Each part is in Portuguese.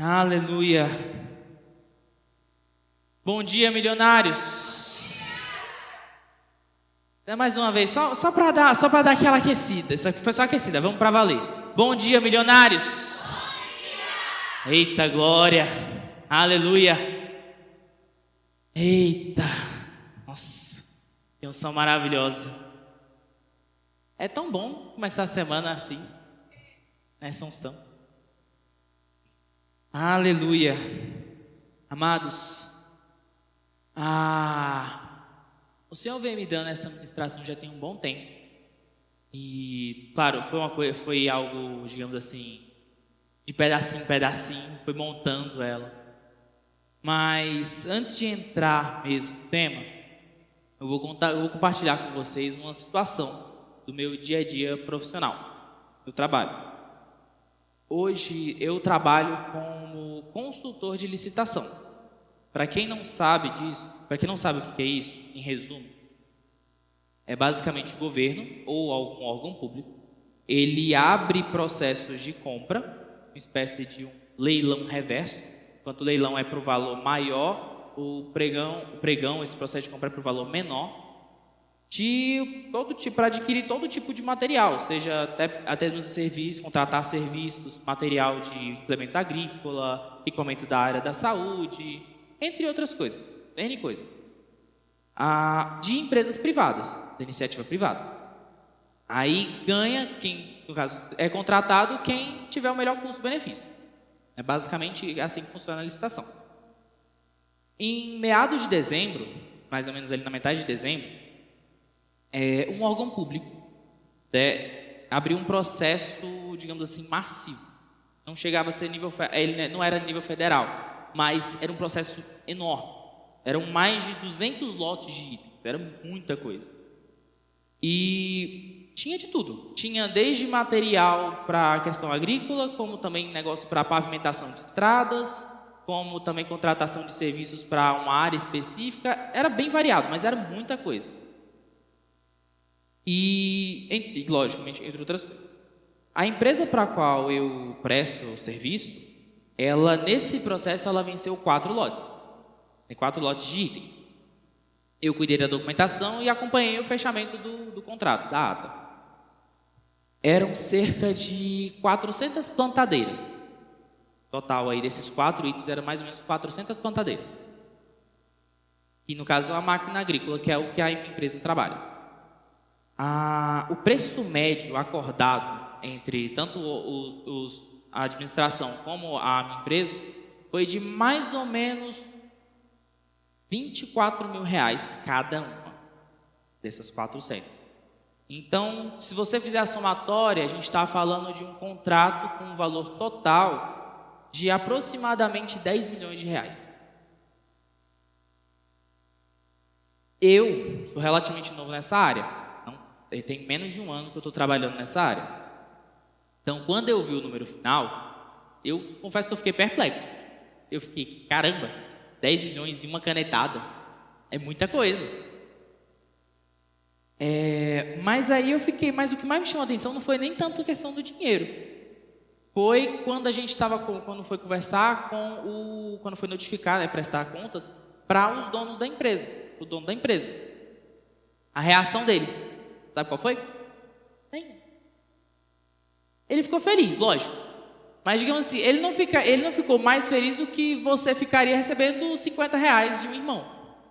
Aleluia. Bom dia, milionários. Mais uma vez, só para dar aquela aquecida. Isso aqui foi só aquecida, vamos para valer. Bom dia, milionários. Bom dia. Eita glória. Aleluia. Eita. Nossa, que unção maravilhosa. É tão bom começar a semana assim, nessa unção. Aleluia. Amados, o Senhor vem me dando essa ministração já tem um bom tempo. E, claro, foi algo, digamos assim, de pedacinho em pedacinho, foi montando ela. Mas, antes de entrar mesmo no tema, eu vou compartilhar com vocês uma situação do meu dia a dia profissional, do trabalho. Hoje eu trabalho como consultor de licitação. Para quem não sabe disso, para quem não sabe o que é isso, em resumo, é basicamente o governo ou algum órgão público, ele abre processos de compra, uma espécie de um leilão reverso. Enquanto o leilão é para o valor maior, o pregão, esse processo de compra é para o valor menor, para adquirir todo tipo de material, seja até mesmo serviços, contratar serviços, material de implemento agrícola, equipamento da área da saúde, entre outras coisas, N coisas, de empresas privadas, da iniciativa privada. Aí ganha quem, no caso, é contratado quem tiver o melhor custo-benefício. É basicamente assim que funciona a licitação. Em meados de dezembro, mais ou menos ali na metade de dezembro, um órgão público abriu um processo, digamos assim, massivo. Não chegava a ser ele não era nível federal, mas era um processo enorme. Eram mais de 200 lotes de itens, era muita coisa. E tinha de tudo. Tinha desde material para a questão agrícola, como também negócio para pavimentação de estradas, como também contratação de serviços para uma área específica. Era bem variado, mas era muita coisa. E logicamente, entre outras coisas. A empresa para a qual eu presto o serviço, nesse processo, ela venceu 4 lotes. Tem 4 lotes de itens. Eu cuidei da documentação e acompanhei o fechamento do contrato, da ata. Eram cerca de 400 plantadeiras. Total aí desses 4 itens, eram mais ou menos 400 plantadeiras. E no caso, a máquina agrícola, que é o que a empresa trabalha. O preço médio acordado entre tanto a administração como a minha empresa foi de mais ou menos R$24 mil cada uma dessas 400. Então, se você fizer a somatória, a gente está falando de um contrato com um valor total de aproximadamente R$10 milhões. Eu sou relativamente novo nessa área. Tem menos de um ano que eu estou trabalhando nessa área. Então, quando eu vi o número final, eu confesso que eu fiquei perplexo. Eu fiquei, caramba, 10 milhões e uma canetada. É muita coisa. Mas aí eu fiquei, mas o que mais me chamou a atenção não foi nem tanto a questão do dinheiro. Foi quando a gente estava, quando foi conversar quando foi notificar, prestar contas para os donos da empresa, o dono da empresa. A reação dele. Sabe qual foi? Ele ficou feliz, lógico. Mas, digamos assim, ele não ficou mais feliz do que você ficaria recebendo R$50 de um irmão.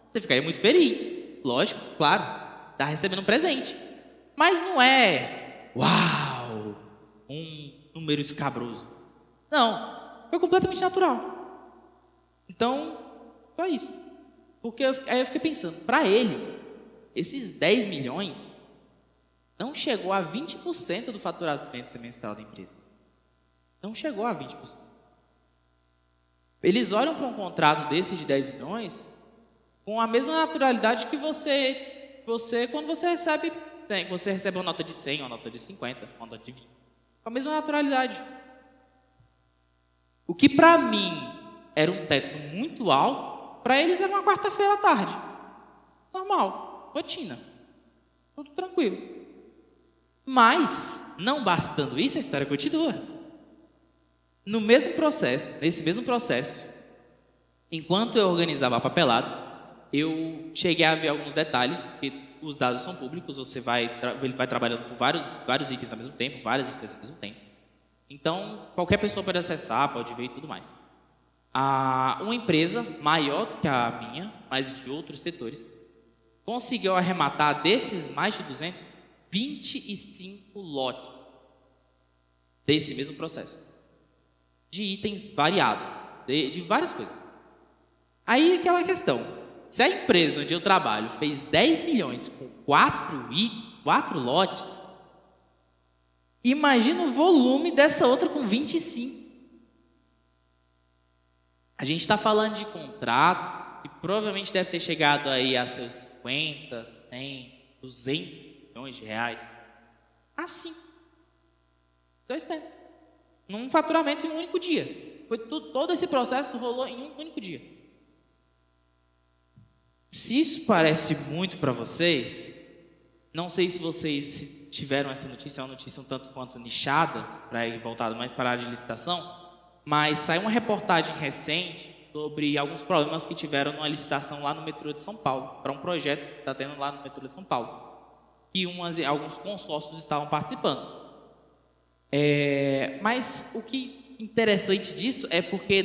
Você ficaria muito feliz, lógico, claro. Está recebendo um presente. Mas não é, uau, um número escabroso. Não, foi completamente natural. Então, foi isso. Porque aí eu fiquei pensando, para eles, esses 10 milhões... não chegou a 20% do faturamento semestral da empresa. Não chegou a 20%. Eles olham para um contrato desse de 10 milhões com a mesma naturalidade que você quando você recebe uma nota de 100, uma nota de 50, uma nota de 20. Com a mesma naturalidade. O que para mim era um teto muito alto, para eles era uma quarta-feira à tarde. Normal, rotina. Tudo tranquilo. Mas, não bastando isso, a história continua. No mesmo processo, nesse mesmo processo, enquanto eu organizava a papelada, eu cheguei a ver alguns detalhes, porque os dados são públicos, ele vai trabalhando com vários itens ao mesmo tempo, várias empresas ao mesmo tempo. Então, qualquer pessoa pode acessar, pode ver e tudo mais. Uma empresa maior do que a minha, mas de outros setores, conseguiu arrematar desses mais de 200, 25 lotes desse mesmo processo, de itens variados, de várias coisas. Aí aquela questão, se a empresa onde eu trabalho fez 10 milhões com 4 lotes, imagina o volume dessa outra com 25. A gente está falando de contrato que provavelmente deve ter chegado aí a seus 50, 100, 200 milhões de reais. Assim. 2 tempos. Num faturamento em um único dia. Todo esse processo rolou em um único dia. Se isso parece muito para vocês, não sei se vocês tiveram essa notícia, é uma notícia um tanto quanto nichada, para ir voltado mais para a área de licitação, mas saiu uma reportagem recente sobre alguns problemas que tiveram numa licitação lá no metrô de São Paulo, para um projeto que está tendo lá no metrô de São Paulo, que alguns consórcios estavam participando. Mas o que é interessante disso é porque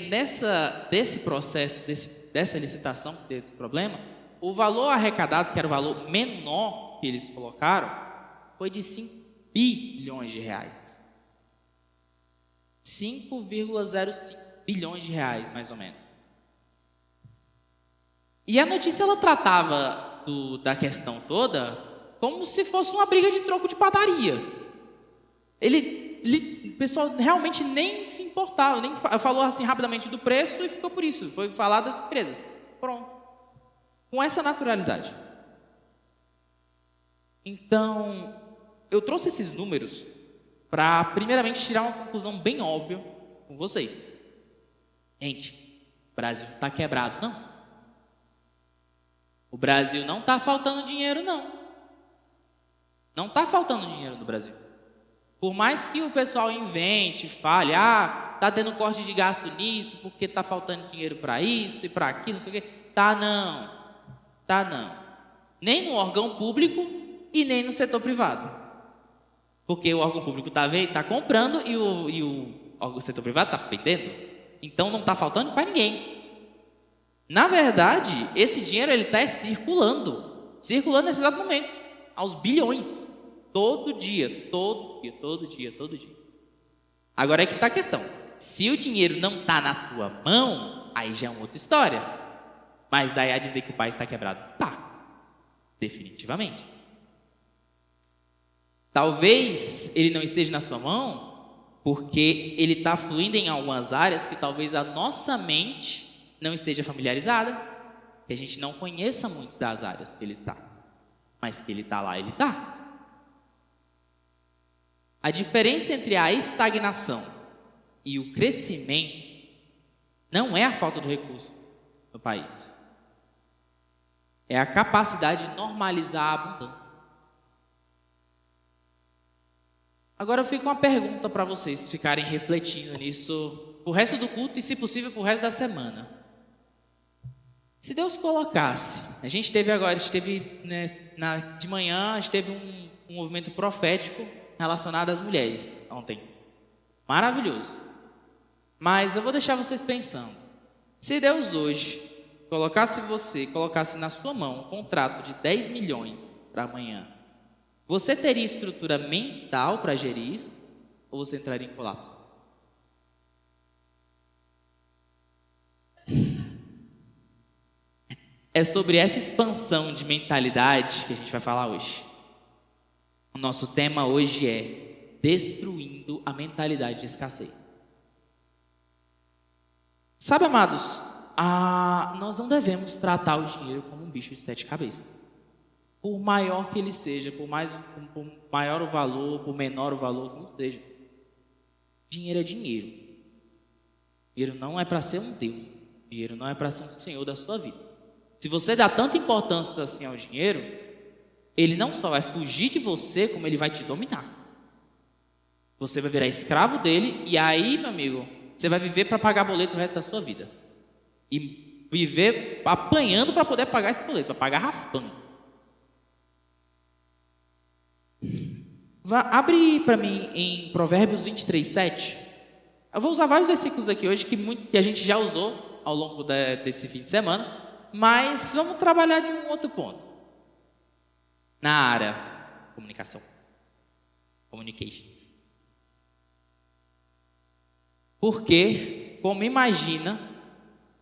desse processo, dessa licitação, desse problema, o valor arrecadado, que era o valor menor que eles colocaram, foi de 5 bilhões de reais. 5,05 bilhões de reais, mais ou menos. E a notícia, ela tratava da questão toda como se fosse uma briga de troco de padaria. O pessoal realmente nem se importava, nem falou assim rapidamente do preço e ficou por isso. Foi falar das empresas. Pronto. Com essa naturalidade. Então, eu trouxe esses números para, primeiramente, tirar uma conclusão bem óbvia com vocês. Gente, o Brasil não está quebrado, não. O Brasil não está faltando dinheiro, não. Não está faltando dinheiro no Brasil. Por mais que o pessoal invente, fale, está tendo corte de gasto nisso, porque está faltando dinheiro para isso e para aquilo, não sei o quê. Tá não. Nem no órgão público e nem no setor privado. Porque o órgão público está comprando e o setor privado está vendendo. Então não está faltando para ninguém. Na verdade, esse dinheiro está circulando nesse exato momento, aos bilhões. Todo dia. Agora é que está a questão. Se o dinheiro não está na tua mão, aí já é uma outra história. Mas daí a dizer que o país está quebrado? Tá. Definitivamente. Talvez ele não esteja na sua mão porque ele está fluindo em algumas áreas que talvez a nossa mente não esteja familiarizada, que a gente não conheça muito das áreas que ele está. Mas que ele está lá, ele está. A diferença entre a estagnação e o crescimento não é a falta do recurso no país. É a capacidade de normalizar a abundância. Agora eu fico com uma pergunta para vocês ficarem refletindo nisso o resto do culto e, se possível, o resto da semana. Se Deus colocasse, a gente teve de manhã, a gente teve um movimento profético relacionado às mulheres ontem. Maravilhoso. Mas eu vou deixar vocês pensando. Se Deus hoje colocasse na sua mão um contrato de 10 milhões para amanhã, você teria estrutura mental para gerir isso? Ou você entraria em colapso? É sobre essa expansão de mentalidade que a gente vai falar hoje. O nosso tema hoje é destruindo a mentalidade de escassez. Sabe, amados, nós não devemos tratar o dinheiro como um bicho de 7 cabeças. Por maior que ele seja, por maior o valor, por menor o valor, como seja. Dinheiro é dinheiro. Dinheiro não é para ser um Deus. Dinheiro não é para ser um Senhor da sua vida. Se você dá tanta importância assim ao dinheiro, ele não só vai fugir de você, como ele vai te dominar. Você vai virar escravo dele, e aí, meu amigo, você vai viver para pagar boleto o resto da sua vida. E viver apanhando para poder pagar esse boleto, vai pagar raspando. Abre para mim em Provérbios 23:7. Eu vou usar vários versículos aqui hoje que a gente já usou ao longo desse fim de semana, mas vamos trabalhar de um outro ponto. Na área comunicação. Communications. Porque, como imagina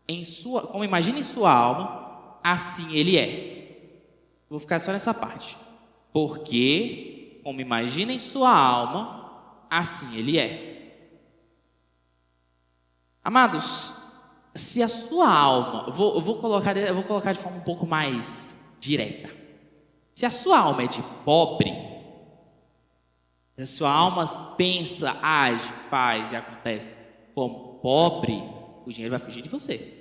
em sua alma, assim ele é. Vou ficar só nessa parte. Porque, como imagina em sua alma, assim ele é. Amados, se a sua alma, eu vou colocar de forma um pouco mais direta. Se a sua alma é de pobre, se a sua alma pensa, age, faz e acontece como pobre, o dinheiro vai fugir de você.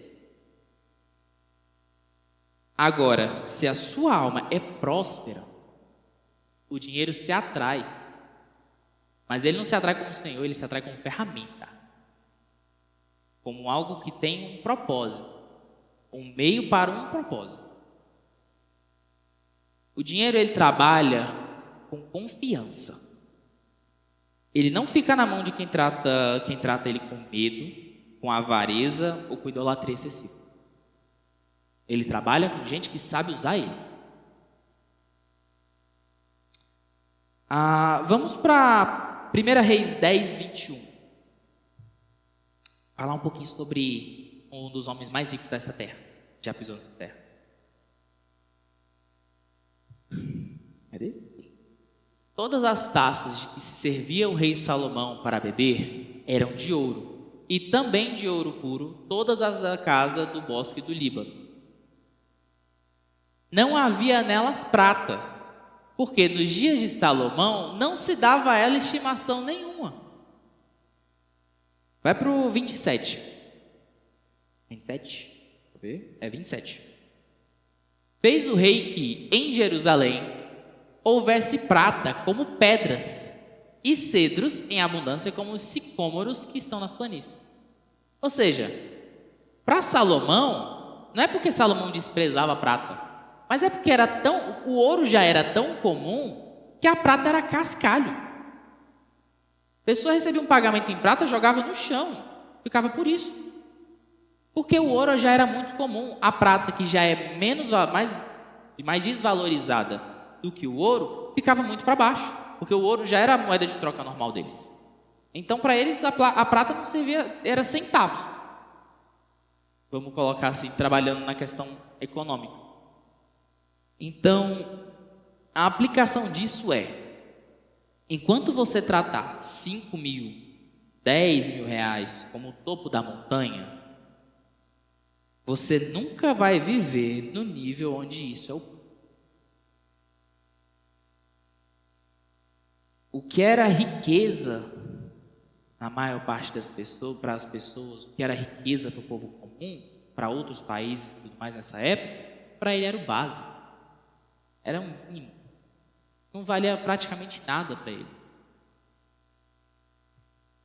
Agora, se a sua alma é próspera, o dinheiro se atrai. Mas ele não se atrai como Senhor, ele se atrai como ferramenta. Como algo que tem um propósito. Um meio para um propósito. O dinheiro, ele trabalha com confiança. Ele não fica na mão de quem trata ele com medo, com avareza ou com idolatria excessiva. Ele trabalha com gente que sabe usar ele. Vamos para 1 Reis 10:21. Falar um pouquinho sobre um dos homens mais ricos dessa terra. Já pisou nessa terra. Cadê? Todas as taças de que se servia o rei Salomão para beber eram de ouro, e também de ouro puro todas as da casa do bosque do Líbano. Não havia nelas prata, porque nos dias de Salomão não se dava a ela estimação nenhuma. Vai para o 27. 27? Deixa eu ver. 27. Fez o rei que em Jerusalém houvesse prata como pedras e cedros em abundância como os sicômoros que estão nas planícies. Ou seja, para Salomão, não é porque Salomão desprezava a prata, mas é porque o ouro já era tão comum que a prata era cascalho. A pessoa recebia um pagamento em prata, jogava no chão, ficava por isso. Porque o ouro já era muito comum, a prata, que já é mais desvalorizada do que o ouro, ficava muito para baixo, porque o ouro já era a moeda de troca normal deles. Então, para eles, a prata não servia, era centavos. Vamos colocar assim, trabalhando na questão econômica. Então, a aplicação disso enquanto você tratar 5 mil, 10 mil reais como o topo da montanha, você nunca vai viver no nível onde isso é o que era riqueza na maior parte das pessoas, para as pessoas, o que era riqueza para o povo comum, para outros países e tudo mais nessa época, para ele era o básico. Era um mínimo. Não valia praticamente nada para ele.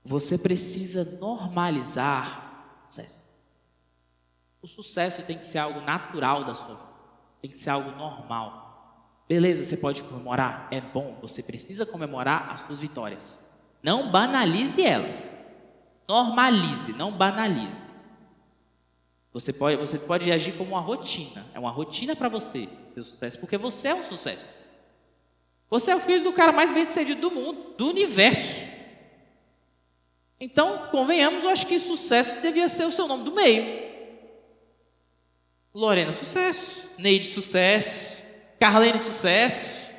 Você precisa normalizar o sucesso. O sucesso tem que ser algo natural da sua vida. Tem que ser algo normal. Beleza, você pode comemorar? É bom, você precisa comemorar as suas vitórias. Não banalize elas. Normalize, não banalize. Você pode agir como uma rotina. É uma rotina para você ter sucesso, porque você é um sucesso. Você é o filho do cara mais bem-sucedido do mundo, do universo. Então, convenhamos, eu acho que sucesso devia ser o seu nome do meio. Lorena, sucesso. Neide, sucesso. Carlene, sucesso.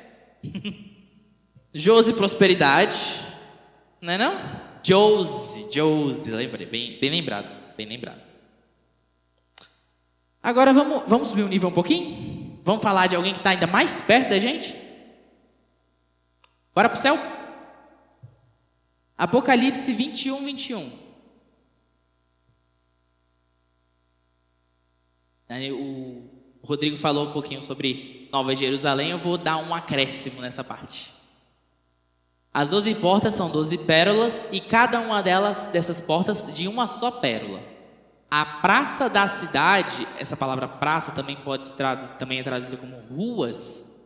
Josi, prosperidade. Não é não? Josi, lembrei, bem lembrado. Agora vamos subir o nível um pouquinho? Vamos falar de alguém que está ainda mais perto da gente? Bora pro céu? Apocalipse 21:21. O Rodrigo falou um pouquinho sobre Nova Jerusalém, eu vou dar um acréscimo nessa parte. As 12 portas são 12 pérolas e cada uma dessas portas de uma só pérola. A praça da cidade, essa palavra praça também é traduzida como ruas,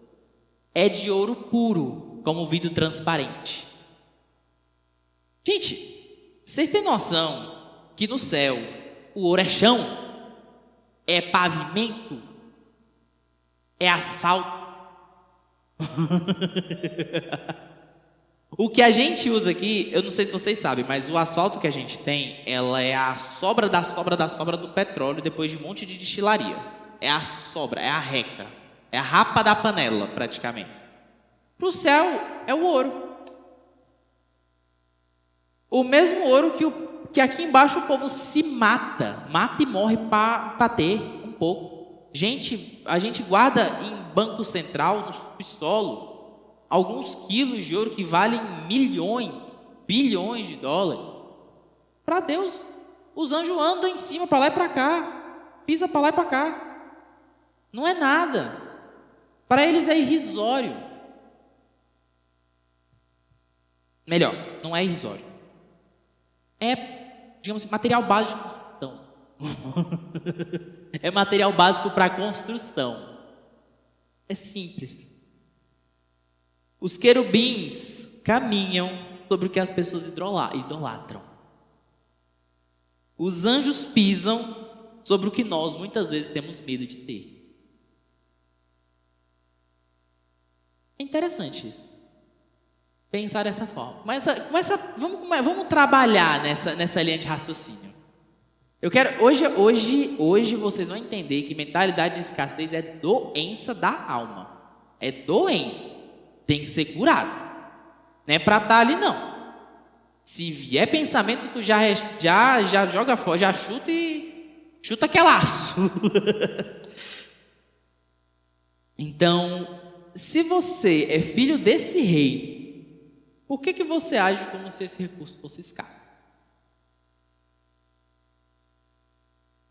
é de ouro puro, como vidro transparente. Gente, vocês têm noção que no céu o ouro é chão, é pavimento, é asfalto? O que a gente usa aqui, eu não sei se vocês sabem, mas o asfalto que a gente tem, ela é a sobra da sobra da sobra do petróleo depois de um monte de destilaria. É a sobra, é a reca, é a rapa da panela, praticamente. Para o céu, é o ouro. O mesmo ouro que aqui embaixo o povo se mata e morre para ter um pouco. Gente, a gente guarda em banco central, no subsolo, alguns quilos de ouro que valem milhões, bilhões de dólares. Para Deus, os anjos andam em cima, para lá e para cá, pisa para lá e para cá. Não é nada. Para eles é irrisório. Melhor, não é irrisório. É, digamos assim, material básico de construção. É material básico para construção. É simples. Os querubins caminham sobre o que as pessoas idolatram. Os anjos pisam sobre o que nós muitas vezes temos medo de ter. É interessante isso. Pensar dessa forma. Vamos trabalhar nessa linha de raciocínio. Eu quero hoje vocês vão entender que mentalidade de escassez é doença da alma. É doença. Tem que ser curado. Não é para estar ali, não. Se vier pensamento, tu já joga fora, já chuta que é laço. Então, se você é filho desse rei, por que você age como se esse recurso fosse escasso?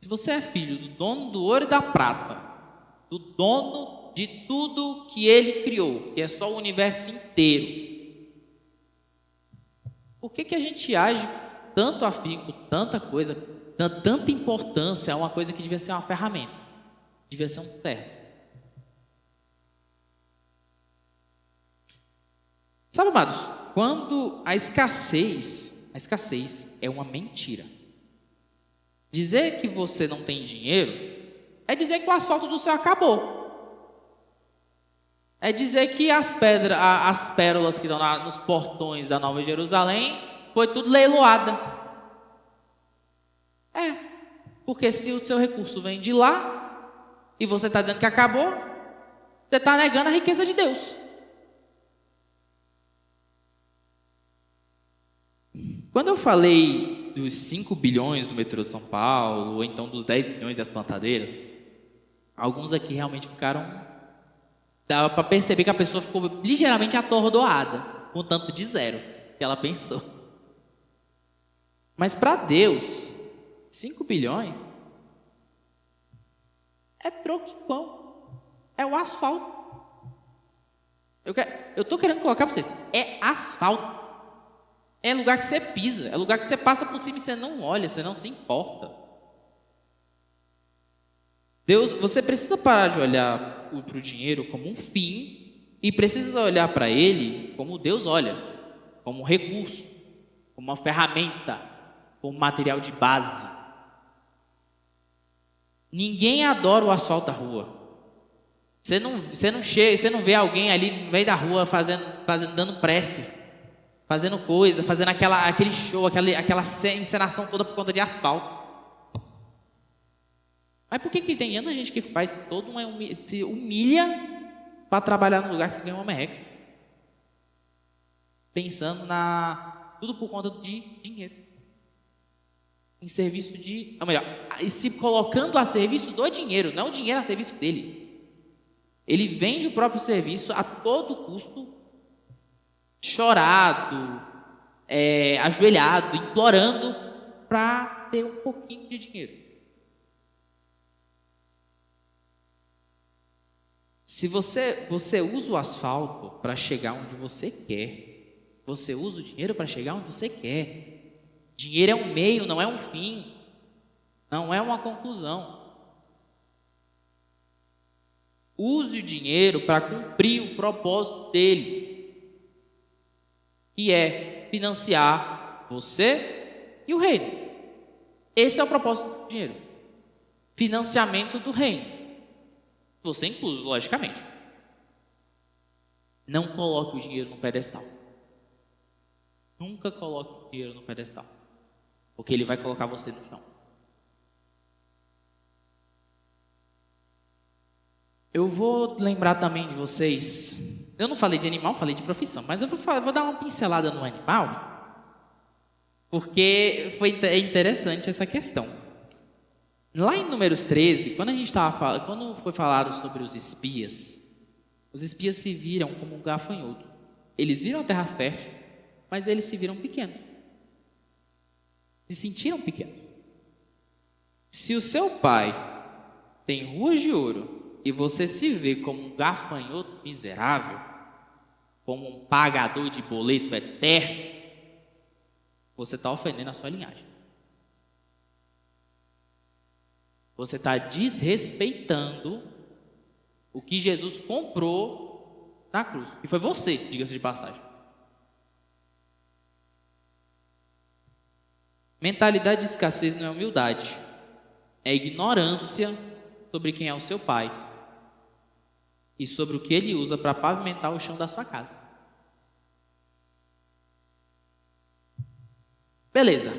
Se você é filho do dono do ouro e da prata, do dono de tudo que ele criou, que é só o universo inteiro, por que a gente age tanto afinco, tanta coisa, tanta importância a uma coisa que devia ser uma ferramenta, devia ser um servo? Sabe, amados, quando a escassez é uma mentira. Dizer que você não tem dinheiro é dizer que o asfalto do céu acabou. É dizer que as pérolas que estão nos portões da Nova Jerusalém foi tudo leiloada. Porque se o seu recurso vem de lá e você está dizendo que acabou, você está negando a riqueza de Deus. Quando eu falei dos 5 bilhões do metrô de São Paulo, ou então dos 10 bilhões das plantadeiras, alguns aqui realmente ficaram... Dava para perceber que a pessoa ficou ligeiramente atordoada, com tanto de zero que ela pensou. Mas para Deus, 5 bilhões é troco de pão, é o asfalto. Eu estou querendo colocar para vocês, é asfalto. É lugar que você pisa, é lugar que você passa por cima e você não olha, você não se importa. Deus, você precisa parar de olhar para o dinheiro como um fim e precisa olhar para ele como Deus olha, como um recurso, como uma ferramenta, como material de base. Ninguém adora o asfalto da rua. Você não vê alguém ali no meio da rua dando prece, fazendo coisa, fazendo aquele show, aquela encenação toda por conta de asfalto. Mas por que tem tanta gente que faz se humilha para trabalhar num lugar que ganha uma merreca? Pensando tudo por conta de dinheiro. Em serviço de... Ou melhor, e se colocando a serviço do dinheiro, não o dinheiro a serviço dele. Ele vende o próprio serviço a todo custo, chorado, ajoelhado, implorando para ter um pouquinho de dinheiro. Se você usa o asfalto para chegar onde você quer, Você usa o dinheiro para chegar onde você quer. Dinheiro é um meio, não é um fim. Não é uma conclusão. Use o dinheiro para cumprir o propósito dele, que é financiar você e o reino. Esse é o propósito do dinheiro. Financiamento do reino. Você incluso, logicamente. Não coloque o dinheiro no pedestal. Nunca coloque o dinheiro no pedestal, porque ele vai colocar você no chão. Eu vou lembrar também de vocês. Eu não falei de animal, falei de profissão, mas eu vou dar uma pincelada no animal, porque é interessante essa questão. Lá em Números 13, quando foi falado sobre os espias se viram como gafanhotos. Eles viram a terra fértil, mas eles se viram pequenos. Se sentiram pequenos. Se o seu pai tem ruas de ouro e você se vê como um gafanhoto miserável, como um pagador de boleto eterno, você está ofendendo a sua linhagem. Você está desrespeitando o que Jesus comprou na cruz. E foi você, diga-se de passagem. Mentalidade de escassez não é humildade. É ignorância sobre quem é o seu pai e sobre o que ele usa para pavimentar o chão da sua casa. Beleza.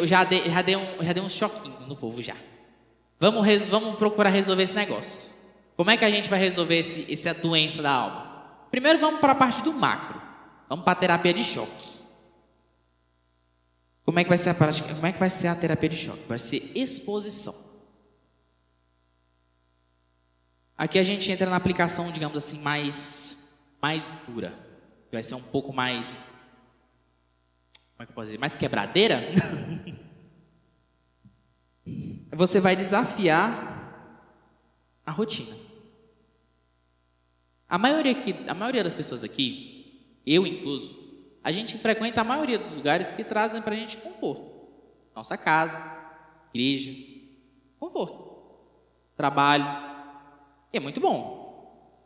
Já dei um choquinho no povo já. Vamos procurar resolver esse negócio. Como é que a gente vai resolver essa doença da alma? Primeiro vamos para a parte do macro. Vamos para a terapia de choques. Como é que vai ser a prática? Como é que vai ser a terapia de choque? Vai ser exposição. Aqui a gente entra na aplicação, digamos assim, mais dura. Vai ser um pouco mais... Como é que eu posso dizer? Mais quebradeira? Você vai desafiar a rotina. A maioria das pessoas aqui, eu incluso, a gente frequenta a maioria dos lugares que trazem para a gente conforto. Nossa casa, igreja, conforto, trabalho. E é muito bom.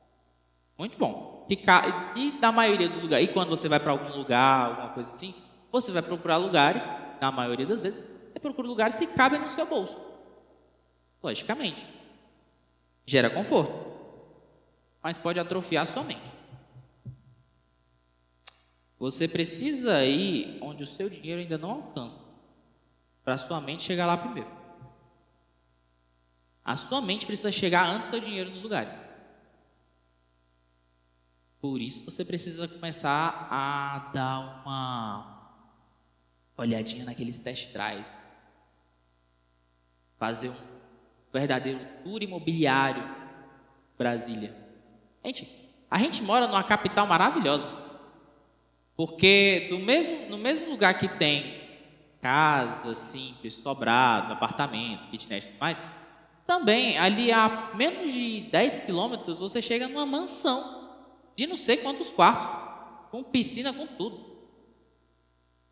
Muito bom. E na maioria dos lugares, e quando você vai para algum lugar, alguma coisa assim, você vai procurar lugares, na maioria das vezes, você procura lugares que cabem no seu bolso. Logicamente. Gera conforto. Mas pode atrofiar a sua mente. Você precisa ir onde o seu dinheiro ainda não alcança, para a sua mente chegar lá primeiro. A sua mente precisa chegar antes do seu dinheiro nos lugares. Por isso você precisa começar a dar uma olhadinha naqueles test drive. Fazer um verdadeiro tour imobiliário Brasília. A gente mora numa capital maravilhosa. Porque no mesmo lugar que tem casa simples, sobrado, apartamento, kitnet e tudo mais, também ali a menos de 10 quilômetros você chega numa mansão de não sei quantos quartos, com piscina, com tudo.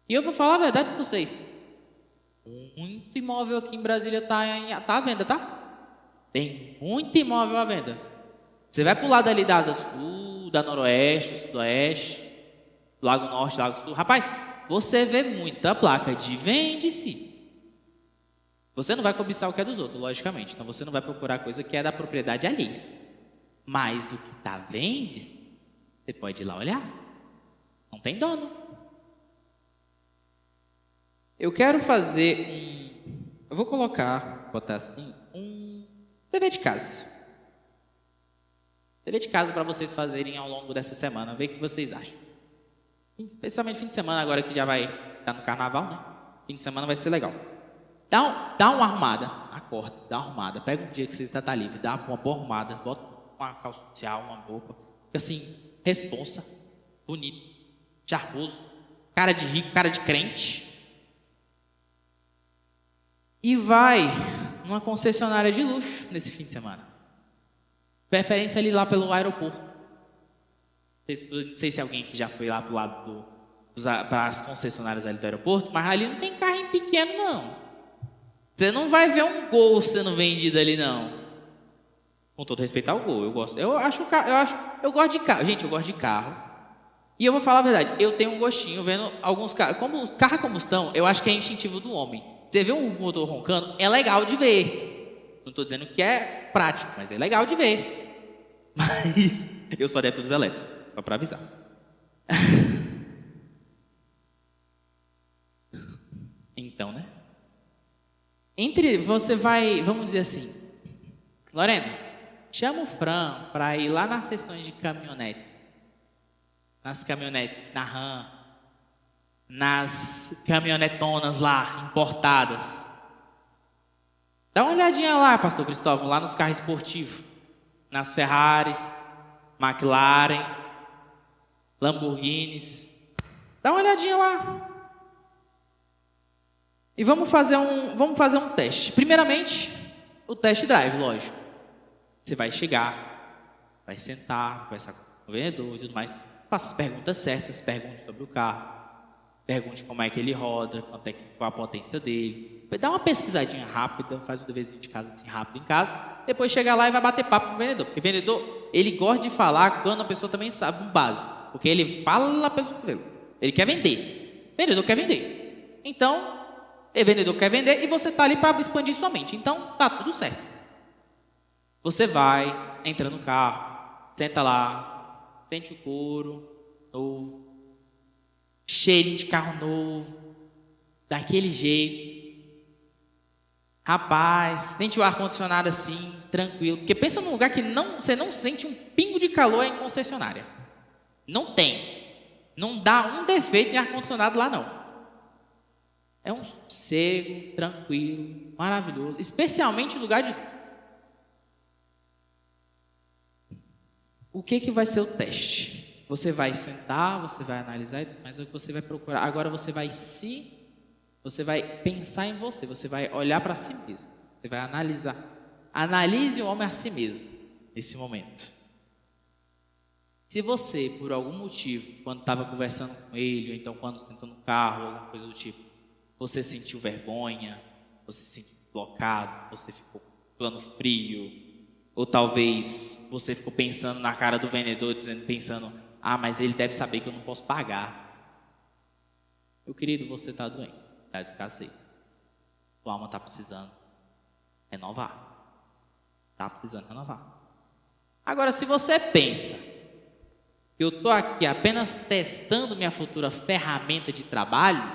E eu vou falar a verdade para vocês. Muito imóvel aqui em Brasília está à venda, tá? Tem muito imóvel à venda. Você vai para o lado ali da Asa Sul, da Noroeste, Sudoeste, Lago Norte, Lago Sul. Rapaz, você vê muita placa de vende-se. Você não vai cobiçar o que é dos outros, logicamente. Então você não vai procurar coisa que é da propriedade alheia. Mas o que está vende-se, você pode ir lá olhar. Não tem dono. Eu quero fazer eu vou botar assim, um dever de casa. Dever de casa para vocês fazerem ao longo dessa semana. Ver o que vocês acham. Especialmente fim de semana, agora que já vai estar no carnaval, né? Fim de semana vai ser legal. Dá uma arrumada, acorda, dá uma arrumada. Pega um dia que você está livre, dá uma boa arrumada, bota uma calça social, uma roupa. Fica assim, responsa, bonito, charmoso, cara de rico, cara de crente. E vai numa concessionária de luxo nesse fim de semana. Preferência ali lá pelo aeroporto. Não sei se alguém que já foi lá pro lado para as concessionárias ali do aeroporto, mas ali não tem carrinho pequeno, não. Você não vai ver um Gol sendo vendido ali, não. Com todo respeito ao Gol, eu gosto de carro. Gente, eu gosto de carro. E eu vou falar a verdade, eu tenho um gostinho vendo alguns carros. Como carro a combustão, eu acho que é instintivo do homem. Você vê um motor roncando, é legal de ver. Não estou dizendo que é prático, mas é legal de ver. Mas eu sou adepto dos elétricos, só para avisar. Então, né? Você vai, vamos dizer assim, Lorena, chama o Fran para ir lá nas sessões de caminhonetes. Nas caminhonetes, na RAM, nas caminhonetonas lá, importadas. Dá uma olhadinha lá, pastor Cristóvão, lá nos carros esportivos. Nas Ferraris, McLarens, Lamborghinis. Dá uma olhadinha lá. E vamos fazer um teste. Primeiramente, o test drive, lógico. Você vai chegar, vai sentar, conversar com o vendedor e tudo mais. Faça as perguntas certas, pergunte sobre o carro, pergunte como é que ele roda, qual a potência dele. Dá uma pesquisadinha rápida, faz um deverzinho de casa assim rápido em casa. Depois chega lá e vai bater papo com o vendedor. Porque o vendedor, ele gosta de falar quando a pessoa também sabe um básico. Porque ele fala pelo cotovelo. Ele quer vender. O vendedor quer vender. Então, o vendedor quer vender e você está ali para expandir sua mente. Então, tá tudo certo. Você vai, entra no carro, senta lá, sente o couro novo, cheirinho de carro novo, daquele jeito. Rapaz, sente o ar-condicionado assim, tranquilo. Porque pensa num lugar que você não sente um pingo de calor em concessionária. Não tem. Não dá um defeito em ar-condicionado lá, não. É um sossego, tranquilo, maravilhoso. Especialmente em lugar de... O que vai ser o teste? Você vai sentar, você vai analisar, mas o que você vai procurar? Agora você vai pensar em você vai olhar para si mesmo. Você vai analisar. Analise o homem a si mesmo, nesse momento. Se você, por algum motivo, quando estava conversando com ele, ou então quando sentou no carro, alguma coisa do tipo, você sentiu vergonha, você se sentiu blocado, você ficou com plano frio, ou talvez você ficou pensando na cara do vendedor, pensando, mas ele deve saber que eu não posso pagar. Meu querido, você está doente, está de escassez. Sua alma está precisando renovar. Está precisando renovar. Agora, se você pensa que eu estou aqui apenas testando minha futura ferramenta de trabalho,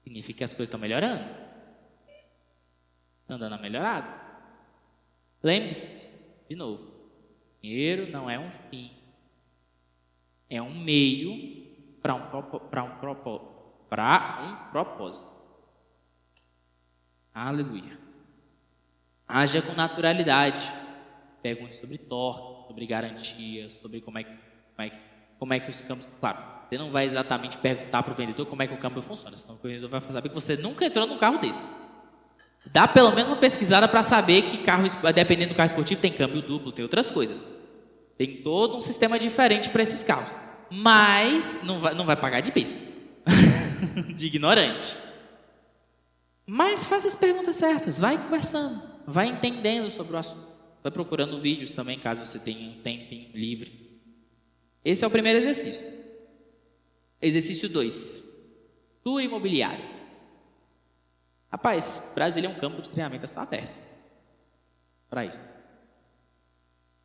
significa que as coisas estão melhorando. Estão dando uma melhorada. Lembre-se, de novo, dinheiro não é um fim, é um meio para um propósito. Aleluia. Haja com naturalidade. Pergunte sobre torque, sobre garantia, sobre como é que os câmbios... Claro, você não vai exatamente perguntar para o vendedor como é que o câmbio funciona, senão o vendedor vai saber que você nunca entrou num carro desse. Dá pelo menos uma pesquisada para saber que carro, dependendo do carro esportivo, tem câmbio duplo, tem outras coisas. Tem todo um sistema diferente para esses carros. Mas não vai pagar de besta, de ignorante. Mas faz as perguntas certas, vai conversando, vai entendendo sobre o assunto, vai procurando vídeos também, caso você tenha um tempinho livre. Esse é o primeiro exercício. Exercício 2. Tour imobiliário. Rapaz, Brasília é um campo de treinamento a céu aberto. Para isso.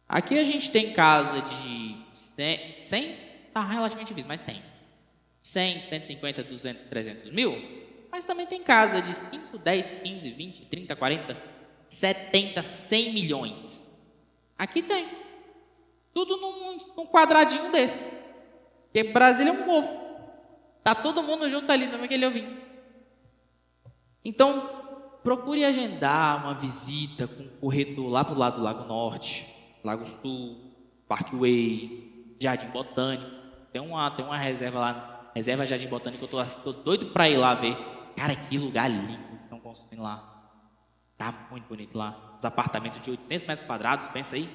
Aqui a gente tem casa de 100, está relativamente difícil, mas tem. 100, 150, 200, 300 mil. Mas também tem casa de 5, 10, 15, 20, 30, 40, 70, 100 milhões. Aqui tem. Tudo num quadradinho desse. Porque Brasília é um ovo. Tá todo mundo junto ali naquele ovinho. Então, procure agendar uma visita com o corretor lá para o lado do Lago Norte, Lago Sul, Parkway, Jardim Botânico. Tem uma reserva lá, Reserva Jardim Botânico, eu tô doido para ir lá ver. Cara, que lugar lindo que estão construindo lá. Tá muito bonito lá. Os apartamentos de 800 metros quadrados, pensa aí.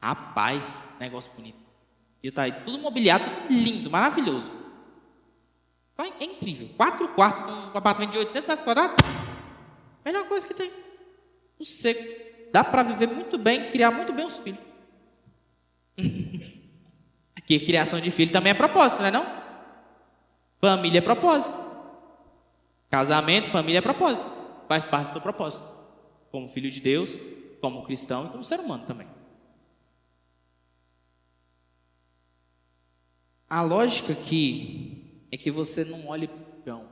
Rapaz, negócio bonito. E tá aí tudo mobiliado, tudo lindo, maravilhoso. É incrível. 4 quartos num apartamento de 800 metros quadrados. Melhor coisa que tem. O seco. Dá para viver muito bem, criar muito bem os filhos. Que criação de filho também é propósito, não é não? Família é propósito. Casamento, família é propósito. Faz parte do seu propósito. Como filho de Deus, como cristão e como ser humano também. A lógica aqui é que você não olhe para o chão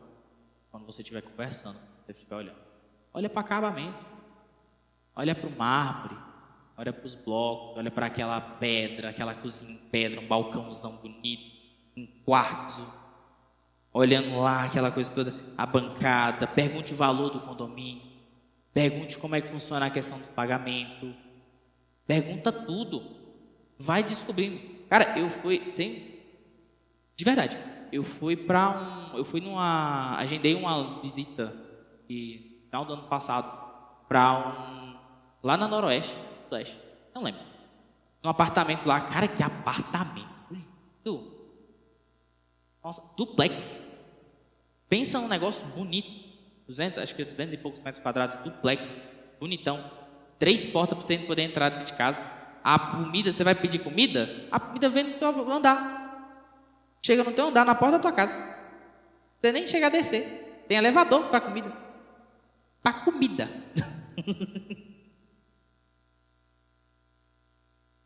quando você estiver conversando, quando você estiver olhando. Olha para o acabamento. Olha para o mármore. Olha para os blocos. Olha para aquela pedra, aquela cozinha em pedra, um balcãozão bonito, um quartzo. Olhando lá, aquela coisa toda, a bancada. Pergunte o valor do condomínio. Pergunte como é que funciona a questão do pagamento. Pergunta tudo. Vai descobrindo. Cara, eu fui... De verdade, agendei uma visita no final do ano passado lá na Noroeste, não lembro, num apartamento lá. Cara, que apartamento lindo. Nossa, duplex. Pensa num negócio bonito, 200 e poucos metros quadrados, duplex, bonitão, 3 portas para você poder entrar dentro de casa. A comida, você vai pedir comida? A comida vem no teu andar. Chega no teu andar, na porta da tua casa. Você nem chega a descer. Tem elevador para comida. Para comida.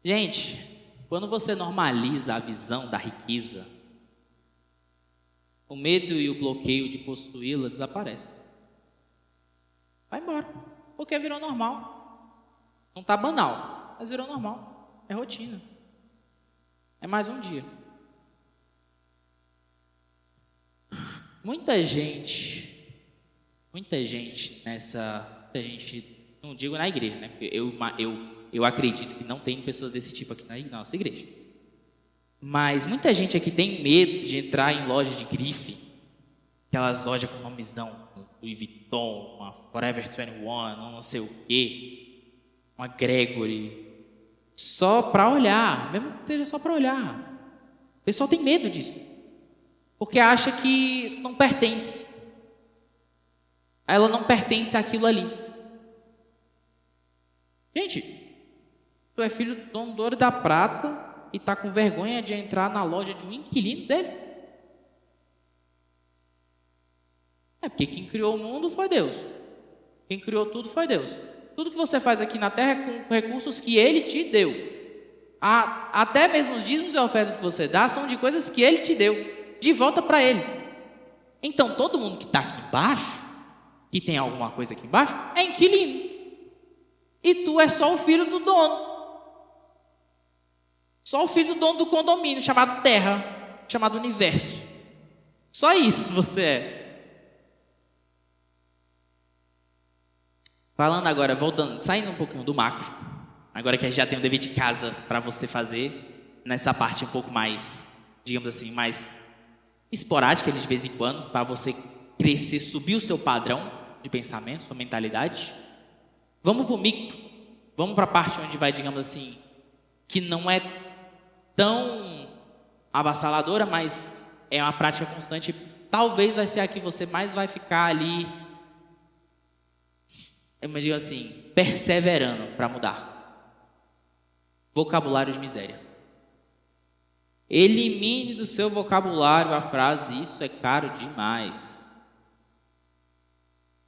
Gente, quando você normaliza a visão da riqueza, o medo e o bloqueio de possuí-la desaparecem. Vai embora. Porque virou normal. Não está banal, mas virou normal. É rotina. É mais um dia. Muita gente não digo na igreja, né? Porque eu acredito que não tem pessoas desse tipo aqui na nossa igreja. Mas muita gente aqui tem medo de entrar em loja de grife, aquelas lojas com nomezão, Louis Vuitton, uma Forever 21, não sei o quê, uma Gregory, só para olhar, mesmo que seja só para olhar. O pessoal tem medo disso. Porque acha que não pertence. Ela não pertence àquilo ali. Gente, tu é filho do dono do ouro e da prata e está com vergonha de entrar na loja de um inquilino dele? É porque quem criou o mundo foi Deus. Quem criou tudo foi Deus. Tudo que você faz aqui na terra é com recursos que Ele te deu. Até mesmo os dízimos e ofertas que você dá são de coisas que Ele te deu, de volta para Ele. Então todo mundo que está aqui embaixo, que tem alguma coisa aqui embaixo, é inquilino. E tu é só o filho do dono. Só o filho do dono do condomínio, chamado terra, chamado universo. Só isso você é. Falando agora, voltando, saindo um pouquinho do macro, agora que a gente já tem um dever de casa para você fazer, nessa parte um pouco mais, digamos assim, mais esporádica de vez em quando, para você crescer, subir o seu padrão de pensamento, sua mentalidade. Vamos para o micro, vamos para a parte onde vai, digamos assim, que não é tão avassaladora, mas é uma prática constante. Talvez vai ser a que você mais vai ficar ali, eu digo assim, perseverando para mudar. Vocabulário de miséria. Elimine do seu vocabulário a frase: isso é caro demais.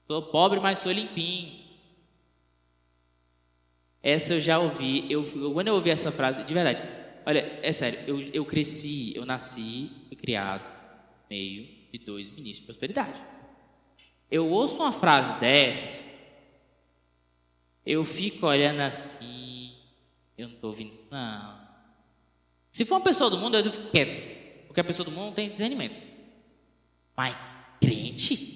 Sou pobre, mas sou limpinho. Essa eu já ouvi. Quando eu ouvi essa frase, de verdade, olha, é sério, eu cresci, eu nasci, fui criado no meio de 2 ministros de prosperidade. Eu ouço uma frase dessa, eu fico olhando assim, eu não estou ouvindo isso, não. Se for uma pessoa do mundo, eu fico quieto, porque a pessoa do mundo não tem discernimento. Mas crente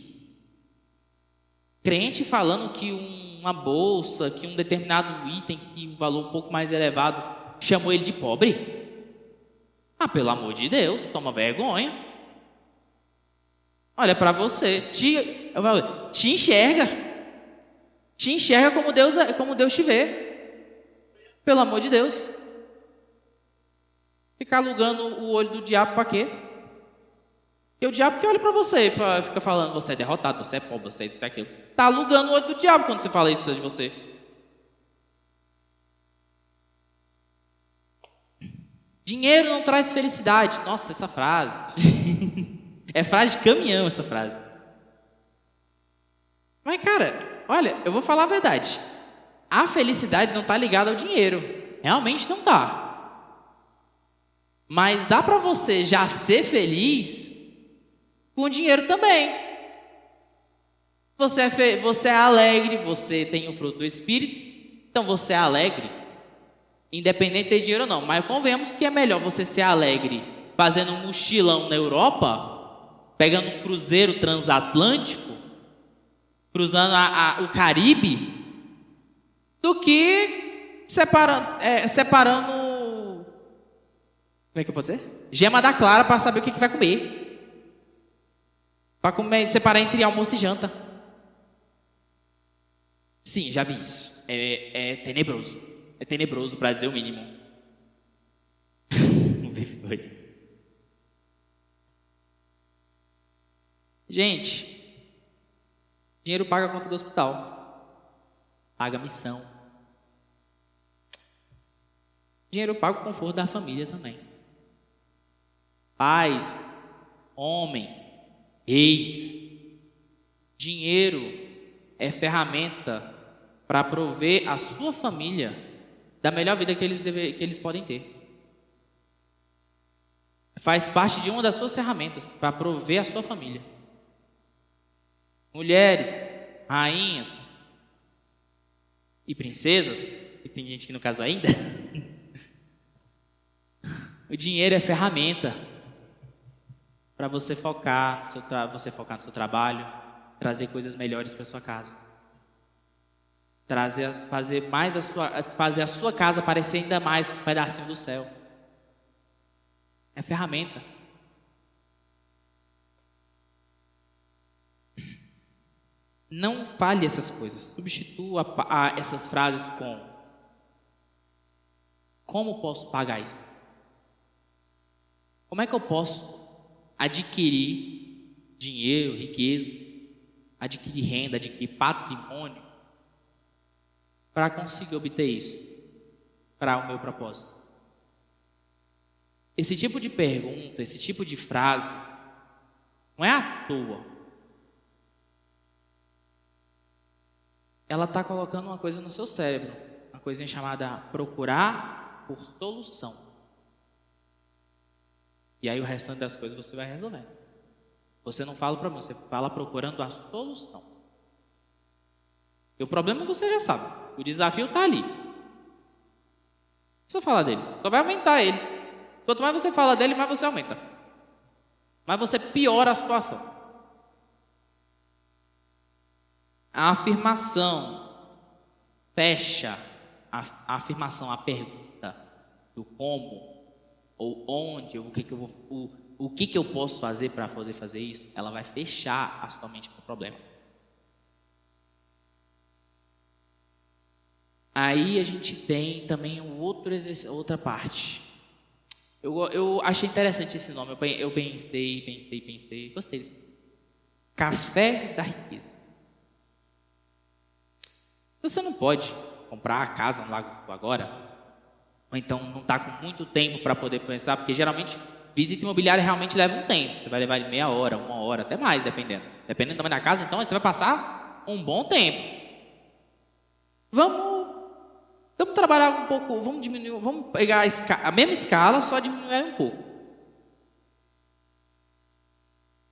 falando que uma bolsa, que um determinado item, que o valor um pouco mais elevado, chamou ele de pobre? Pelo amor de Deus, toma vergonha. Olha para você, te enxerga como Deus te vê. Pelo amor de Deus. Ficar alugando o olho do diabo para quê? Porque o diabo que olha para você e fica falando, você é derrotado, você é pobre, você é isso, você é aquilo. Está alugando o olho do diabo quando você fala isso de você. Dinheiro não traz felicidade. Nossa, essa frase. É frase de caminhão essa frase. Mas, cara, olha, eu vou falar a verdade. A felicidade não está ligada ao dinheiro. Realmente não está. Mas dá para você já ser feliz com dinheiro também. Você é alegre, você tem o fruto do Espírito, então você é alegre, independente de ter dinheiro ou não. Mas convenhamos que é melhor você ser alegre fazendo um mochilão na Europa, pegando um cruzeiro transatlântico, cruzando o Caribe, do que separando, como é que eu posso dizer? Gema da Clara para saber o que vai comer. Para comer, separar entre almoço e janta. Sim, já vi isso. É tenebroso. É tenebroso para dizer o mínimo. Um bife doido. Gente, dinheiro paga a conta do hospital. Paga a missão. Dinheiro paga o conforto da família também. Pais, homens, reis. Dinheiro é ferramenta para prover a sua família da melhor vida que eles podem ter. Faz parte de uma das suas ferramentas para prover a sua família. Mulheres, rainhas e princesas, e tem gente que no caso ainda, o dinheiro é ferramenta para você focar no seu trabalho, trazer coisas melhores para sua casa, fazer a sua casa parecer ainda mais um pedacinho do céu. É ferramenta. Não fale essas coisas. Substitua essas frases com: como posso pagar isso? Como é que eu posso adquirir dinheiro, riqueza, adquirir renda, adquirir patrimônio para conseguir obter isso para o meu propósito? Esse tipo de pergunta, esse tipo de frase não é à toa. Ela está colocando uma coisa no seu cérebro, uma coisinha chamada procurar por solução. E aí o restante das coisas você vai resolvendo. Você não fala para mim, você fala procurando a solução. E o problema você já sabe. O desafio está ali. Não precisa falar dele, só vai aumentar ele. Quanto mais você fala dele, mais você aumenta. Mais você piora a situação. A afirmação fecha a afirmação, a pergunta do como ou onde, o que eu posso fazer para poder fazer isso, ela vai fechar a sua mente para o problema. Aí a gente tem também outra parte. Eu achei interessante esse nome, eu pensei, gostei disso. Café da riqueza. Você não pode comprar a casa no Lago Sul agora, ou então não está com muito tempo para poder pensar, porque geralmente visita imobiliária realmente leva um tempo. Você vai levar meia hora, 1 hora, até mais, dependendo do tamanho da casa. Então você vai passar um bom tempo. Vamos trabalhar um pouco, vamos diminuir, vamos pegar a mesma escala, só diminuir um pouco.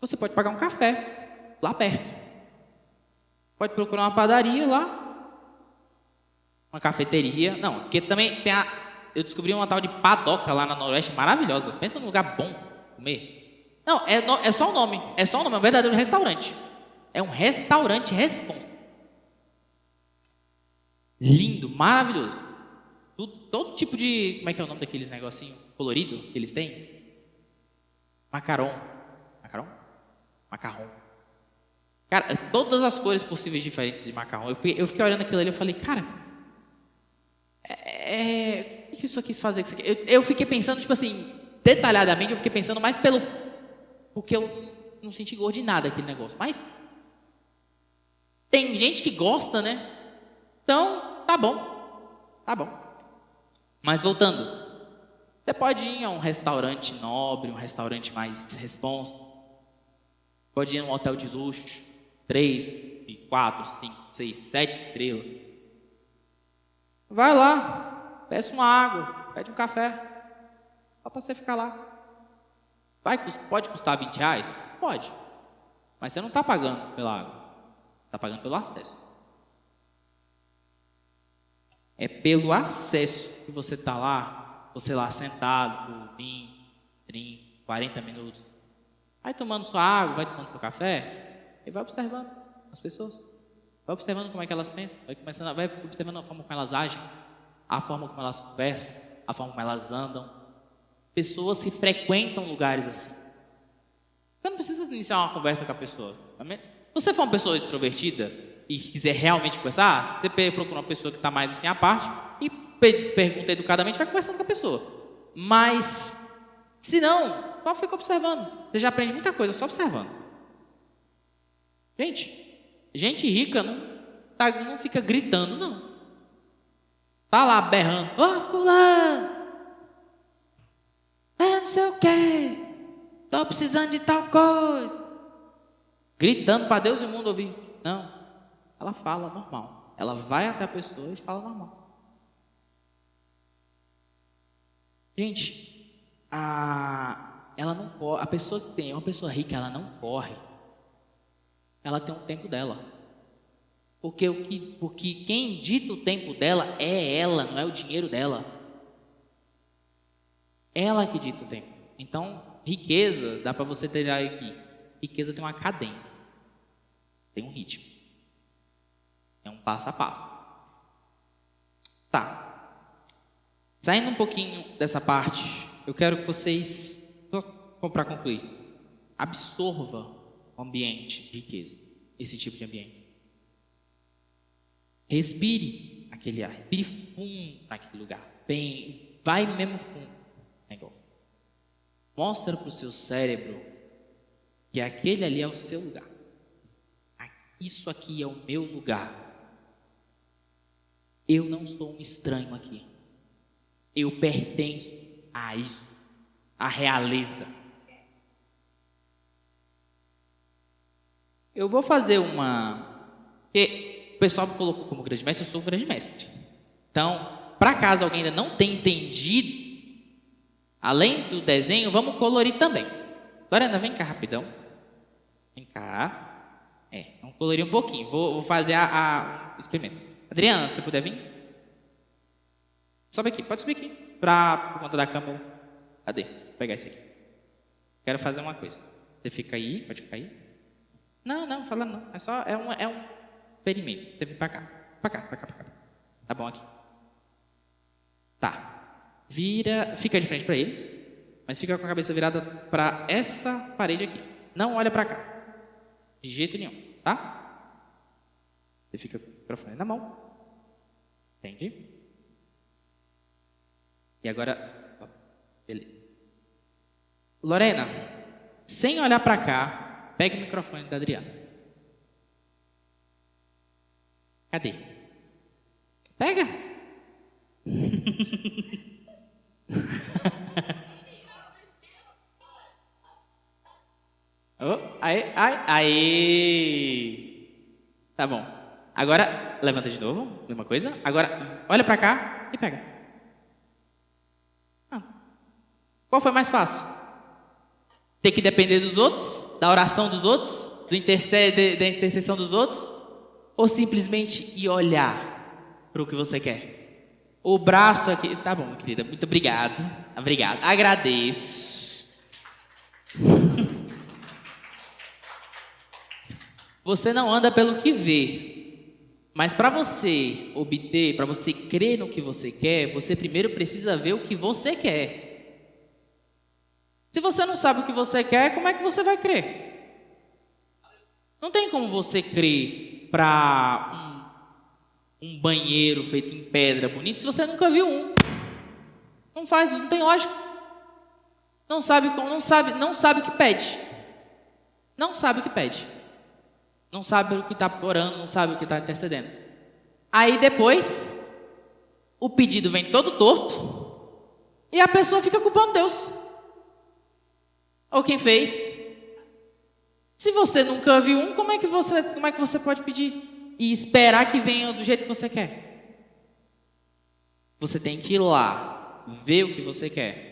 Você pode pagar um café lá perto. Pode procurar uma padaria lá, uma cafeteria. Não, porque também eu descobri uma tal de padoca lá na Noroeste, maravilhosa. Pensa num lugar bom comer. Não, é só o nome. É só o nome, é um verdadeiro restaurante. É um restaurante responsa. Lindo, maravilhoso. Todo tipo de... Como é que é o nome daqueles negocinhos colorido que eles têm? Macarrão. Cara, todas as cores possíveis diferentes de macarrão. Eu fiquei olhando aquilo ali e falei, cara, o que isso aqui quis fazer com isso aqui? Eu fiquei pensando, tipo assim, detalhadamente, eu fiquei pensando mais porque eu não senti gosto de nada aquele negócio. Mas tem gente que gosta, né? Então, tá bom. Mas voltando, você pode ir a um restaurante nobre, um restaurante mais responsa. Pode ir a um hotel de luxo, 3, 4, 5, 6, 7 estrelas. Vai lá, peça uma água, pede um café, só para você ficar lá. Pode custar R$20? Pode. Mas você não está pagando pela água, está pagando pelo acesso. É pelo acesso que você está lá, você lá sentado por 20, 30, 40 minutos. Vai tomando sua água, vai tomando seu café e vai observando as pessoas. Vai observando como é que elas pensam, vai observando a forma como elas agem, a forma como elas conversam, a forma como elas andam. Pessoas que frequentam lugares assim. Você não precisa iniciar uma conversa com a pessoa. Se você for uma pessoa extrovertida e quiser realmente conversar, você procura uma pessoa que está mais assim à parte e pergunta educadamente, vai conversando com a pessoa. Mas, se não, só fica observando. Você já aprende muita coisa só observando. Gente rica não fica gritando, não. Tá lá berrando. Ô, fulano! Não sei o quê. Tô precisando de tal coisa. Gritando para Deus e o mundo ouvir. Não. Ela fala normal. Ela vai até a pessoa e fala normal. Gente, ela não corre. A pessoa que tem uma pessoa rica, ela não corre. Ela tem um tempo dela. Porque quem dita o tempo dela é ela, não é o dinheiro dela. Ela que dita o tempo. Então, riqueza, dá para você ter aqui. Riqueza tem uma cadência. Tem um ritmo. É um passo a passo. Tá. Saindo um pouquinho dessa parte, eu quero que vocês, para concluir, absorva o ambiente de riqueza, esse tipo de ambiente. Respire aquele ar, respire fundo naquele lugar. Bem, vai mesmo fundo. Negócio. Mostra para o seu cérebro que aquele ali é o seu lugar. Isso aqui é o meu lugar. Eu não sou um estranho aqui. Eu pertenço a isso, à realeza. Eu vou fazer porque o pessoal me colocou como grande mestre, eu sou um grande mestre. Então, para caso alguém ainda não tenha entendido, além do desenho, vamos colorir também. Lorena, vem cá rapidão. Vem cá. Vamos colorir um pouquinho. Vou fazer o experimento. Adriana, se puder vir. Sobe aqui, pode subir aqui. Por conta da câmera. Cadê? Vou pegar esse aqui. Quero fazer uma coisa. Você fica aí, pode ficar aí. Não, fala não. É só, é um experimento. Você vem pra cá. Pra cá. Tá bom aqui. Tá. Fica de frente para eles, mas fica com a cabeça virada para essa parede aqui. Não olha para cá. De jeito nenhum, tá? Você fica com o microfone na mão. Entende? E agora, beleza. Lorena, sem olhar para cá, pega o microfone da Adriana. Cadê? Pega! Aí. Tá bom. Agora, levanta de novo, mesma coisa. Agora, olha pra cá e pega. Qual foi mais fácil? Ter que depender dos outros? Da oração dos outros? Da intercessão dos outros? Ou simplesmente ir olhar para o que você quer? O braço aqui... Tá bom, querida. Muito obrigado. Obrigado. Agradeço. Você não anda pelo que vê. Mas para você obter, para você crer no que você quer, você primeiro precisa ver o que você quer. Se você não sabe o que você quer, como é que você vai crer? Não tem como você crer para um banheiro feito em pedra bonito se você nunca viu um. Não tem lógica. Não sabe como, não sabe o que pede. Não sabe o que pede. Não sabe o que está orando, não sabe o que está intercedendo. Aí depois, o pedido vem todo torto e a pessoa fica culpando Deus. Ou quem fez. Se você nunca viu um, como é que você pode pedir e esperar que venha do jeito que você quer? Você tem que ir lá, ver o que você quer.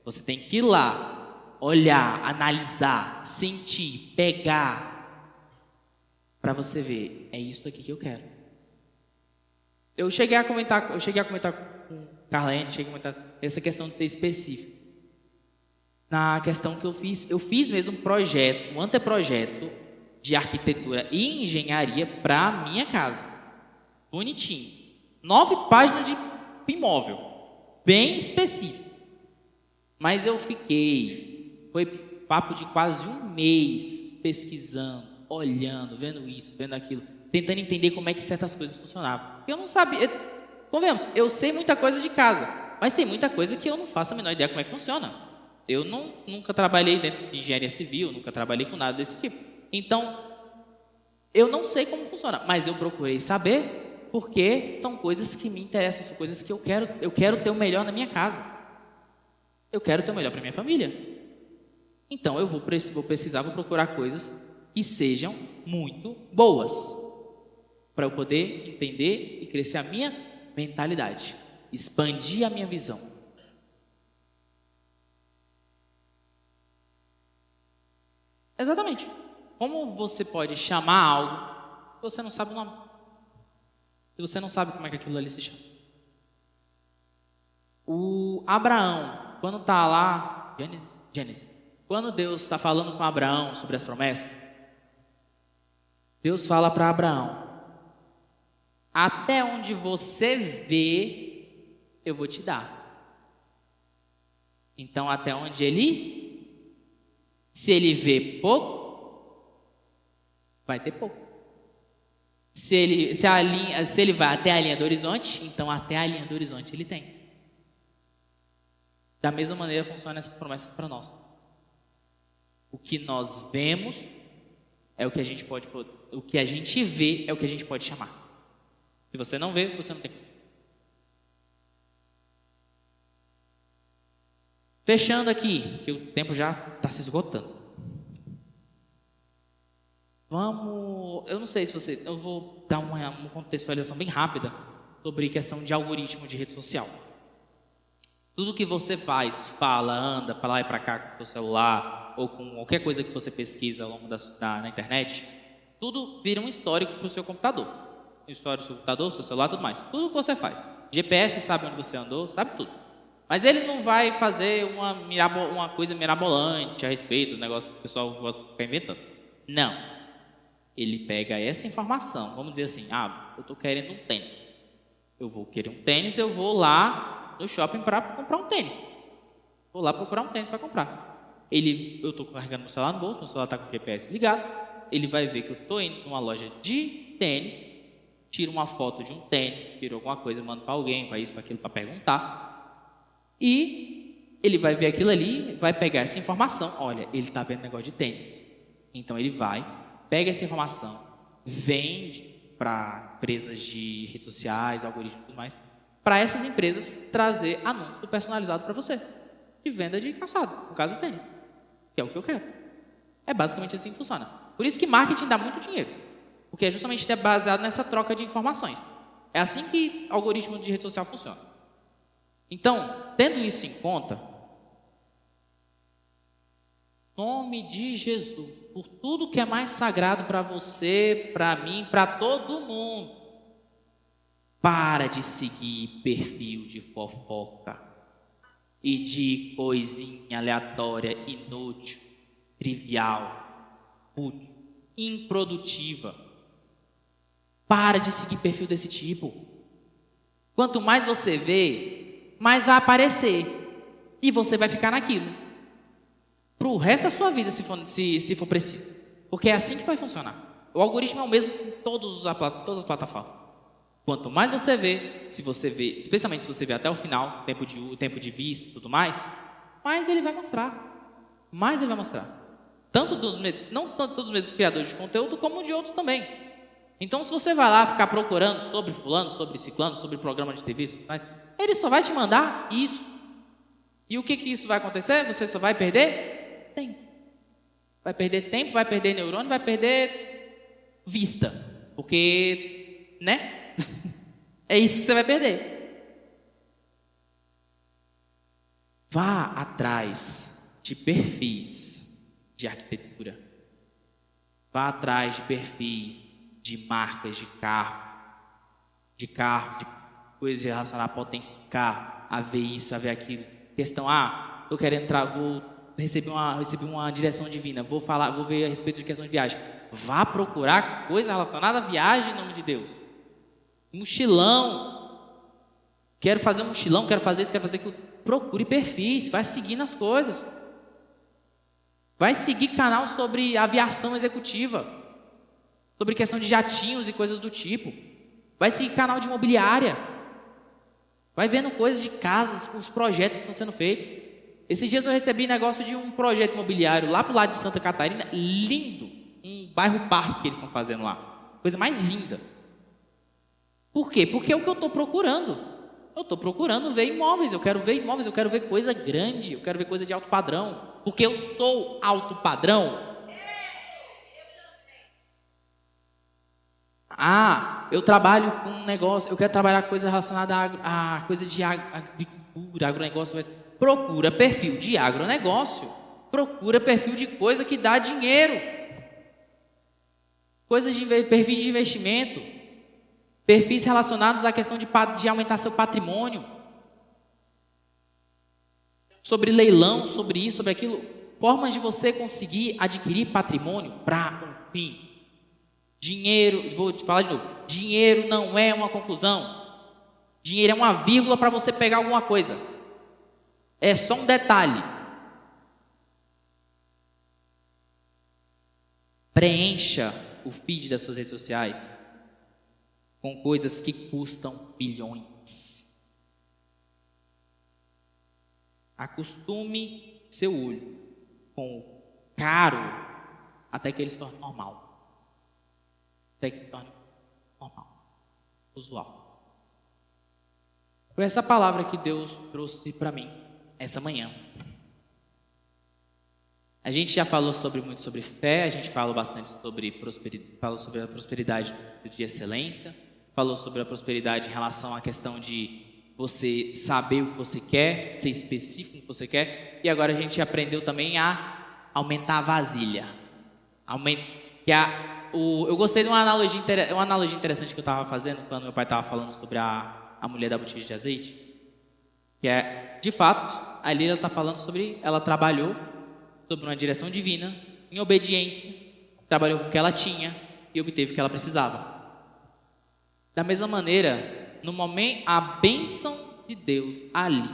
Você tem que ir lá, olhar, analisar, sentir, pegar, para você ver, é isso aqui que eu quero. Eu cheguei a comentar com Carlene, cheguei a comentar essa questão de ser específico. Na questão que eu fiz mesmo um anteprojeto de arquitetura e engenharia para a minha casa. Bonitinho. 9 páginas de imóvel. Bem específico. Mas foi papo de quase um mês pesquisando, olhando, vendo isso, vendo aquilo, tentando entender como é que certas coisas funcionavam. Eu não sabia, convenhamos, eu sei muita coisa de casa, mas tem muita coisa que eu não faço a menor ideia como é que funciona. Eu nunca trabalhei dentro de engenharia civil, nunca trabalhei com nada desse tipo. Então, eu não sei como funciona, mas eu procurei saber porque são coisas que me interessam, são coisas que eu quero ter o melhor na minha casa. Eu quero ter o melhor para minha família. Então, eu vou precisar, vou procurar coisas que sejam muito boas para eu poder entender e crescer a minha mentalidade, expandir a minha visão. Exatamente. Como você pode chamar algo se você não sabe o nome? Se você não sabe como é que aquilo ali se chama. O Abraão, quando está lá, Gênesis, quando Deus está falando com Abraão sobre as promessas, Deus fala para Abraão: até onde você vê, eu vou te dar. Então, até onde ele... Se ele vê pouco, vai ter pouco. Se ele vai até a linha do horizonte, então até a linha do horizonte ele tem. Da mesma maneira funcionam essas promessas para nós. O que nós vemos é o que a gente pode, o que a gente vê é o que a gente pode chamar. Se você não vê, você não tem. Fechando aqui, que o tempo já está se esgotando. Eu não sei se você... Eu vou dar uma contextualização bem rápida sobre questão de algoritmo de rede social. Tudo que você faz, fala, anda para lá e para cá com o seu celular ou com qualquer coisa que você pesquisa ao longo na internet, tudo vira um histórico para o seu computador. Um histórico do seu computador, seu celular, tudo mais. Tudo que você faz. GPS sabe onde você andou, sabe tudo. Mas ele não vai fazer uma coisa mirabolante a respeito do negócio que o pessoal fica inventando. Não. Ele pega essa informação, vamos dizer assim, eu estou querendo um tênis. Eu vou querer um tênis, eu vou lá no shopping para comprar um tênis. Vou lá procurar um tênis para comprar. Eu estou carregando meu celular no bolso, meu celular está com o GPS ligado. Ele vai ver que eu estou indo numa loja de tênis, tira uma foto de um tênis, tira alguma coisa, manda para alguém, para isso, para aquilo, para perguntar. E ele vai ver aquilo ali, vai pegar essa informação. Olha, ele está vendo negócio de tênis. Então ele pega essa informação, vende para empresas de redes sociais, algoritmos e tudo mais, para essas empresas trazer anúncio personalizado para você, de venda de calçado, no caso do tênis, que é o que eu quero. É basicamente assim que funciona. Por isso que marketing dá muito dinheiro, porque é justamente baseado nessa troca de informações. É assim que o algoritmo de rede social funciona. Então, tendo isso em conta, em nome de Jesus, por tudo que é mais sagrado para você, para mim, para todo mundo, para de seguir perfil de fofoca e de coisinha aleatória, inútil, trivial, fútil, improdutiva. Para de seguir perfil desse tipo. Quanto mais você vê, mais vai aparecer e você vai ficar naquilo para o resto da sua vida, se for preciso, porque é assim que vai funcionar. O algoritmo é o mesmo em todas as plataformas. Quanto mais você vê, especialmente se você vê até o final, tempo de vista e tudo mais, mais ele vai mostrar. Mais ele vai mostrar. Não tanto dos mesmos criadores de conteúdo, como de outros também. Então, se você vai lá ficar procurando sobre fulano, sobre ciclano, sobre programa de TV, mas ele só vai te mandar isso. E o que isso vai acontecer? Você só vai perder tempo. Vai perder tempo, vai perder neurônio, vai perder vista. Porque, né? É isso que você vai perder. Vá atrás de perfis de arquitetura. Vá atrás de perfis de marcas de de coisas relacionadas à potência de carro, a ver isso, a ver aquilo. Questão, estou querendo entrar, vou receber uma direção divina, vou ver a respeito de questão de viagem. Vá procurar coisa relacionada à viagem em nome de Deus. Mochilão. Quero fazer um mochilão, quero fazer isso, quero fazer aquilo. Procure perfis, vai seguindo as coisas. Vai seguir canal sobre aviação executiva, sobre questão de jatinhos e coisas do tipo. Vai seguir canal de imobiliária. Vai vendo coisas de casas, os projetos que estão sendo feitos. Esses dias eu recebi negócio de um projeto imobiliário lá pro lado de Santa Catarina, lindo. Um bairro parque que eles estão fazendo lá. Coisa mais linda. Por quê? Porque é o que eu estou procurando. Eu estou procurando ver imóveis, eu quero ver coisa grande, eu quero ver coisa de alto padrão. Porque eu sou alto padrão. Eu trabalho com um negócio, eu quero trabalhar com coisa relacionada a coisa de agricultura, agronegócio. Mas procura perfil de agronegócio, procura perfil de coisa que dá dinheiro, perfil de investimento, perfis relacionados à questão de aumentar seu patrimônio, sobre leilão, sobre isso, sobre aquilo, formas de você conseguir adquirir patrimônio para um fim. Dinheiro, vou te falar de novo, dinheiro não é uma conclusão. Dinheiro é uma vírgula para você pegar alguma coisa. É só um detalhe. Preencha o feed das suas redes sociais com coisas que custam bilhões. Acostume seu olho com o caro até que ele se torne normal. Até que se torne normal, usual. Foi essa palavra que Deus trouxe para mim essa manhã. A gente já falou muito sobre fé, a gente falou bastante sobre a prosperidade de excelência, falou sobre a prosperidade em relação à questão de você saber o que você quer, ser específico no que você quer, e agora a gente aprendeu também a aumentar a vasilha. Eu gostei de uma analogia interessante que eu estava fazendo quando meu pai estava falando sobre a mulher da botija de azeite, que é, de fato, ali ela está falando sobre, ela trabalhou sob uma direção divina, em obediência, trabalhou com o que ela tinha e obteve o que ela precisava. Da mesma maneira, no momento, a bênção de Deus ali,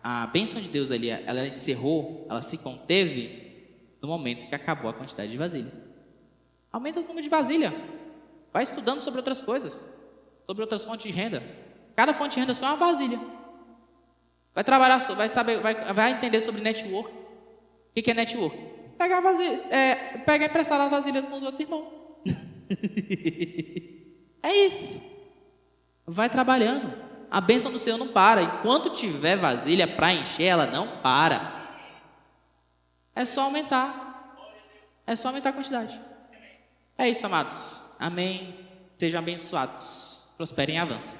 a bênção de Deus ali, ela encerrou, ela se conteve no momento que acabou a quantidade de vasilha. Aumenta o número de vasilha. Vai estudando sobre outras coisas, sobre outras fontes de renda. Cada fonte de renda é só uma vasilha. Vai trabalhar, vai entender sobre network. O que é network? Pegar emprestar as vasilhas com os outros irmãos. É isso. Vai trabalhando. A bênção do Senhor não para. Enquanto tiver vasilha para encher, ela não para. É só aumentar. É só aumentar a quantidade. É isso, amados. Amém. Sejam abençoados. Prosperem e avancem.